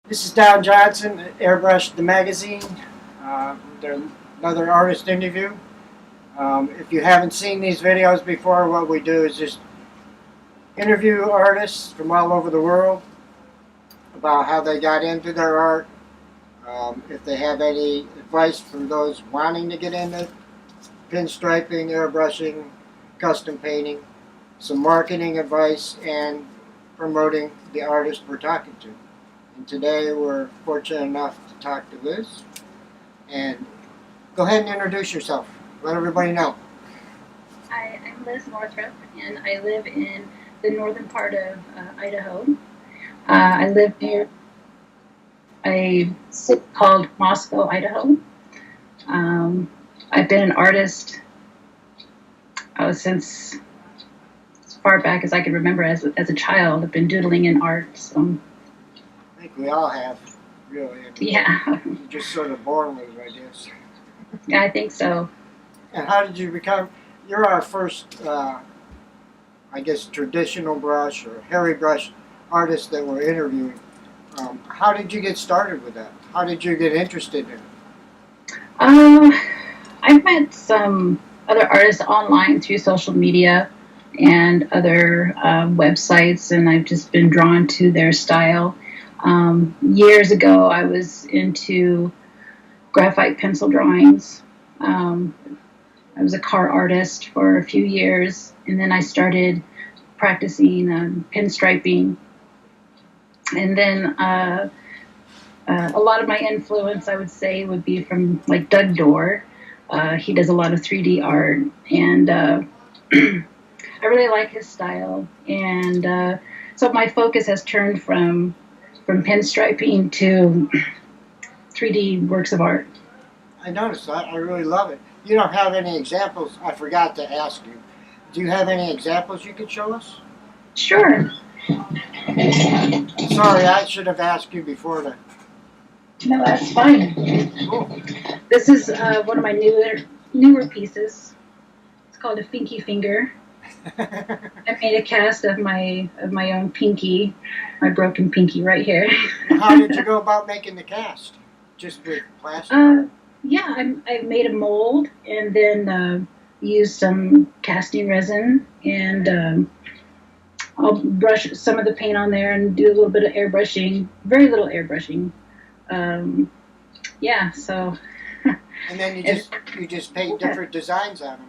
This is Don Johnson at Airbrush The Magazine. Another artist interview. If you haven't seen these videos before, what we do is just interview artists from all over the world about how they got into their art. If they have any advice for those wanting to get into pinstriping, airbrushing, custom painting, some marketing advice, and promoting the artist we're talking to. And today we're fortunate enough to talk to Liz. And go ahead and introduce yourself. Let everybody know. Hi, I'm Liz Northrup, and I live in the northern part of Idaho. I live near a city called Moscow, Idaho. I've been an artist since as far back as I can remember as a child. I've been doodling in art. So. I think we all have, really. Yeah. You're just sort of born with it, I guess. Yeah, I think so. And how did you become, you're our first, I guess, traditional brush or hairy brush artist that we're interviewing. How did you get started with that? How did you get interested in it? I've met some other artists online through social media and other websites, and I've just been drawn to their style. Years ago, I was into graphite pencil drawings. I was a car artist for a few years, and then I started practicing pinstriping. And then a lot of my influence, I would say, would be from like Doug Dorr. He does a lot of 3D art, and I really like his style. And so my focus has turned from pinstriping to 3D works of art. I noticed that. I really love it. You don't have any examples. I forgot to ask you. Do you have any examples you could show us? Sure. Sorry, I should have asked you before that. No, that's fine. Cool. This is one of my newer pieces. It's called a Finky Finger. I made a cast of my own pinky, my broken pinky right here. How did you go about making the cast? Just with plastic? Yeah, I made a mold and then used some casting resin, and I'll brush some of the paint on there and do a little bit of airbrushing, very little airbrushing. Yeah, so. And then you just paint different designs on them.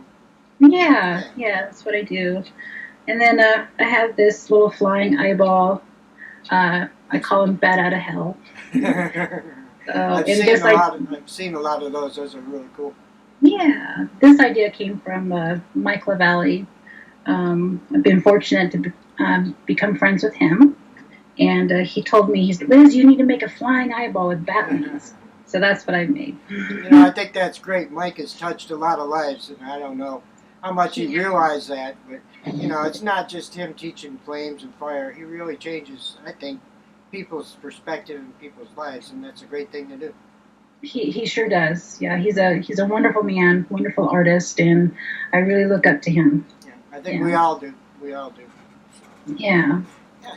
Yeah, that's what I do. And then I have this little flying eyeball. I call him Bat Out of Hell. I've seen a lot of those. Those are really cool. Yeah, this idea came from Mike LaValle. I've been fortunate to become friends with him. And he told me, he said, Liz, you need to make a flying eyeball with bat wings. So that's what I made. You know, I think that's great. Mike has touched a lot of lives, and I don't know how much he realized that, but, you know, it's not just him teaching flames and fire. He really changes, I think, people's perspective and people's lives, and that's a great thing to do. He sure does. Yeah, he's a wonderful man, wonderful artist, and I really look up to him. Yeah, I think we all do. We all do. So. Yeah.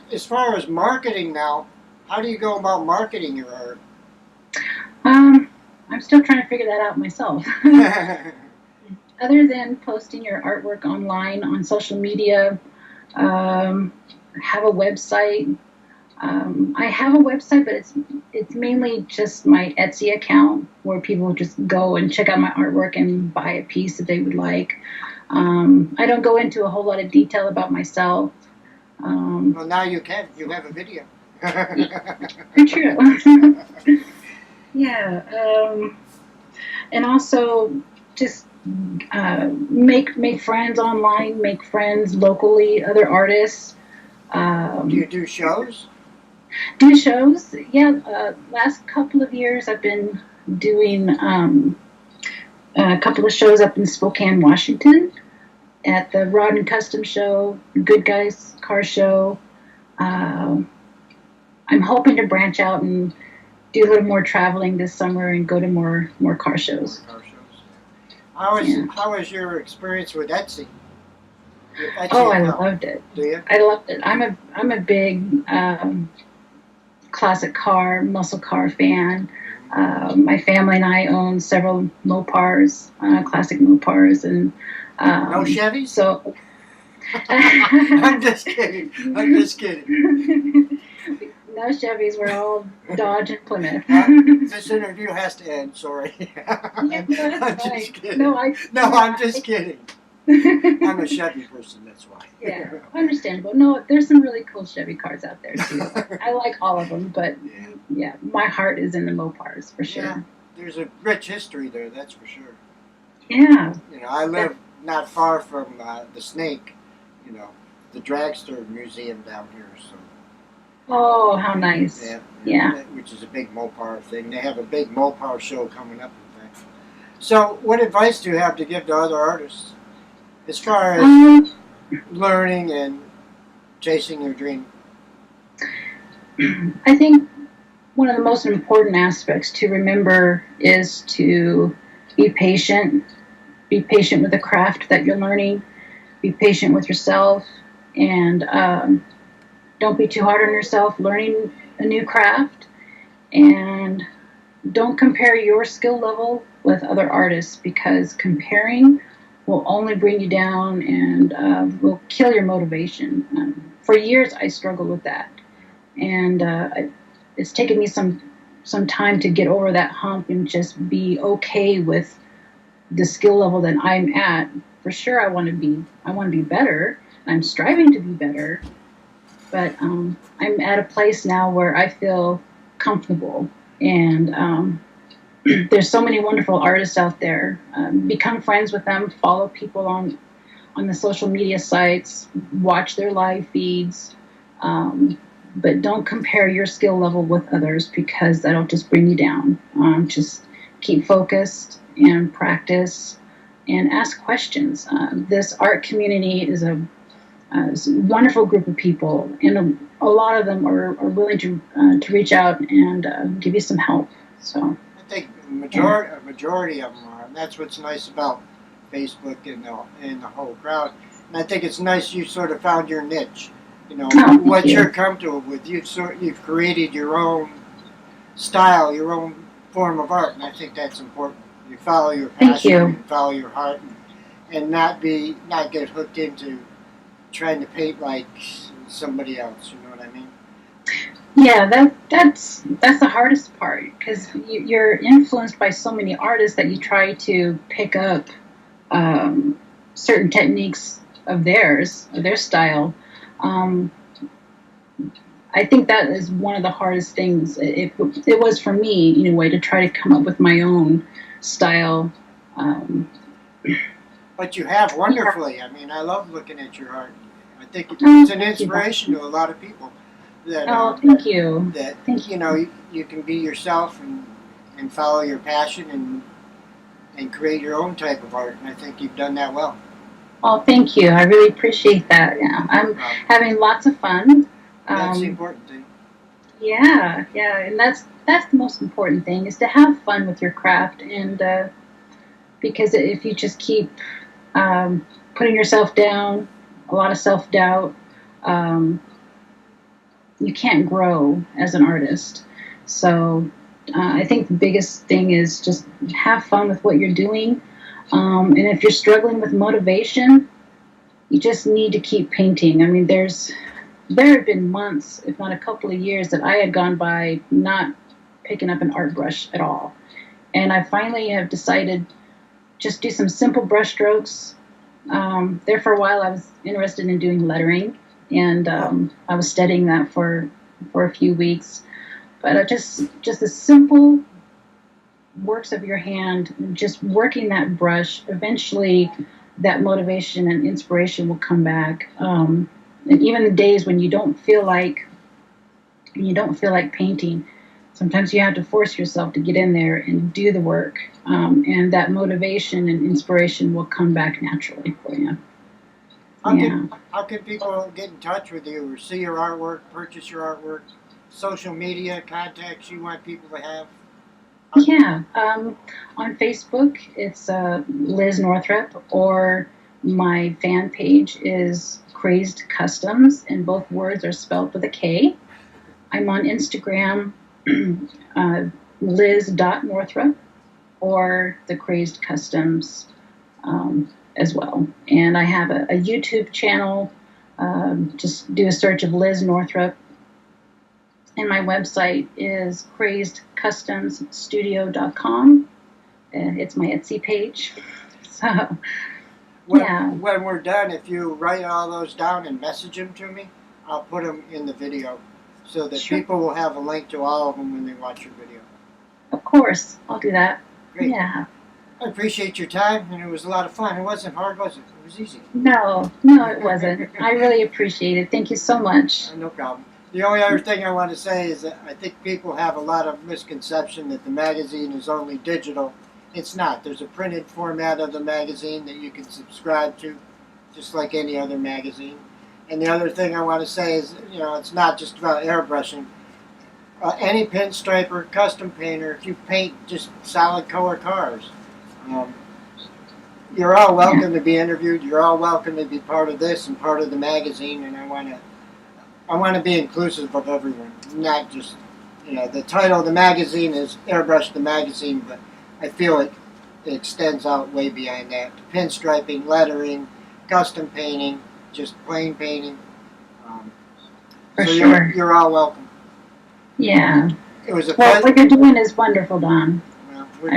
As far as marketing now, how do you go about marketing your art? I'm still trying to figure that out myself. Other than posting your artwork online on social media, have a website. I have a website, but it's mainly just my Etsy account where people just go and check out my artwork and buy a piece that they would like. I don't go into a whole lot of detail about myself. Well, now you can. You have a video. True. Yeah. And also just make friends online, make friends locally, other artists. Do you do shows? Do shows, yeah. Last couple of years I've been doing a couple of shows up in Spokane, Washington at the Rod and Custom Show, Good Guys Car Show. I'm hoping to branch out and do a little more traveling this summer and go to more car shows. How was your experience with Etsy? Oh, I loved it. Do you? I loved it. I'm a big classic car, muscle car fan. My family and I own several Mopars, classic Mopars, and No Chevys? So I'm just kidding. I'm just kidding. No Chevys. We're all Dodge and Plymouth. This interview has to end. Sorry. Yeah, no, that's I'm fine. just kidding. No, I'm just kidding. I'm a Chevy person. That's why. Yeah, understandable. No, there's some really cool Chevy cars out there too. I like all of them, but yeah, my heart is in the Mopars for sure. Yeah, there's a rich history there. That's for sure. Yeah. You know, I live not far from the Snake. You know, the Dragster Museum down here. So. Oh, how nice. Yeah. Which is a big Mopar thing. They have a big Mopar show coming up, in fact. So, what advice do you have to give to other artists as far as learning and chasing your dream? I think one of the most important aspects to remember is to be patient. Be patient with the craft that you're learning. Be patient with yourself, and don't be too hard on yourself learning a new craft. And don't compare your skill level with other artists, because comparing will only bring you down and will kill your motivation. For years, I struggled with that, and it's taken me some time to get over that hump and just be okay with the skill level that I'm at. For sure, I want to be better. I'm striving to be better, but I'm at a place now where I feel comfortable, and there's so many wonderful artists out there. Become friends with them, follow people on the social media sites, watch their live feeds, but don't compare your skill level with others, because that'll just bring you down. Just keep focused and practice and ask questions. This art community is a wonderful group of people, and a lot of them are willing to reach out and give you some help. So I think a majority of them are, and that's what's nice about Facebook and the whole crowd. And I think it's nice you sort of found your niche. You know, what you're comfortable with. You've created your own style, your own form of art, and I think that's important. You follow your passion, and follow your heart, and not get hooked into trying to paint like somebody else. You know what I mean? Yeah, that's the hardest part, because you're influenced by so many artists that you try to pick up certain techniques of their style. I think that is one of the hardest things. It was for me, in a way, to try to come up with my own style. But you have wonderfully. I mean, I love looking at your art. I think it's an inspiration to a lot of people. That, thank you. That you know, you can be yourself and follow your passion and create your own type of art. And I think you've done that well. Oh, thank you. I really appreciate that. Yeah, I'm having lots of fun. That's the important thing. Yeah, and that's the most important thing, is to have fun with your craft, and because if you just keep putting yourself down, a lot of self-doubt, you can't grow as an artist. So I think the biggest thing is just have fun with what you're doing. And if you're struggling with motivation, you just need to keep painting. I mean, there have been months, if not a couple of years, that I had gone by not picking up an art brush at all. And I finally have decided just do some simple brush strokes. There for a while, I was interested in doing lettering, and I was studying that for a few weeks. But just the simple works of your hand, just working that brush, eventually that motivation and inspiration will come back. And even the days when you don't feel like painting, sometimes you have to force yourself to get in there and do the work, and that motivation and inspiration will come back naturally for you. How can people get in touch with you or see your artwork, purchase your artwork, social media contacts you want people to have? On Facebook, it's Liz Northrup, or my fan page is Crazed Customs, and both words are spelled with a K. I'm on Instagram, Liz.Northrup, or the Crazed Customs as well. And I have a YouTube channel. Just do a search of Liz Northrup. And my website is crazedcustomsstudio.com. It's my Etsy page. So, When we're done, if you write all those down and message them to me, I'll put them in the video so that Sure. people will have a link to all of them when they watch your video. Of course, I'll do that. Great. Yeah. I appreciate your time, and it was a lot of fun. It wasn't hard, was it? It was easy. No, it wasn't. I really appreciate it. Thank you so much. No problem. The only other thing I want to say is that I think people have a lot of misconception that the magazine is only digital. It's not. There's a printed format of the magazine that you can subscribe to, just like any other magazine. And the other thing I want to say is, it's not just about airbrushing. Any pinstriper, custom painter, if you paint just solid color cars, you're all welcome to be interviewed. You're all welcome to be part of this and part of the magazine. And I want to be inclusive of everyone, not just, the title of the magazine is Airbrush The Magazine, but I feel it extends out way beyond that. Pinstriping, lettering, custom painting, just plain painting. For so sure. You're all welcome. Yeah. It was a Well, pleasure. what you're doing is wonderful, Don. Well, we're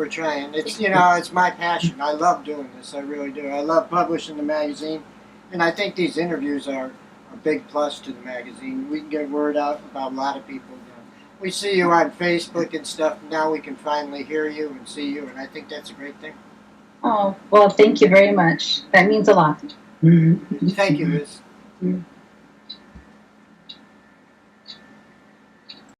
trying. It's it's my passion. I love doing this. I really do. I love publishing the magazine, and I think these interviews are a big plus to the magazine. We can get word out about a lot of people. We see you on Facebook and stuff. Now we can finally hear you and see you, and I think that's a great thing. Oh, well, thank you very much. That means a lot. Thank you, Liz.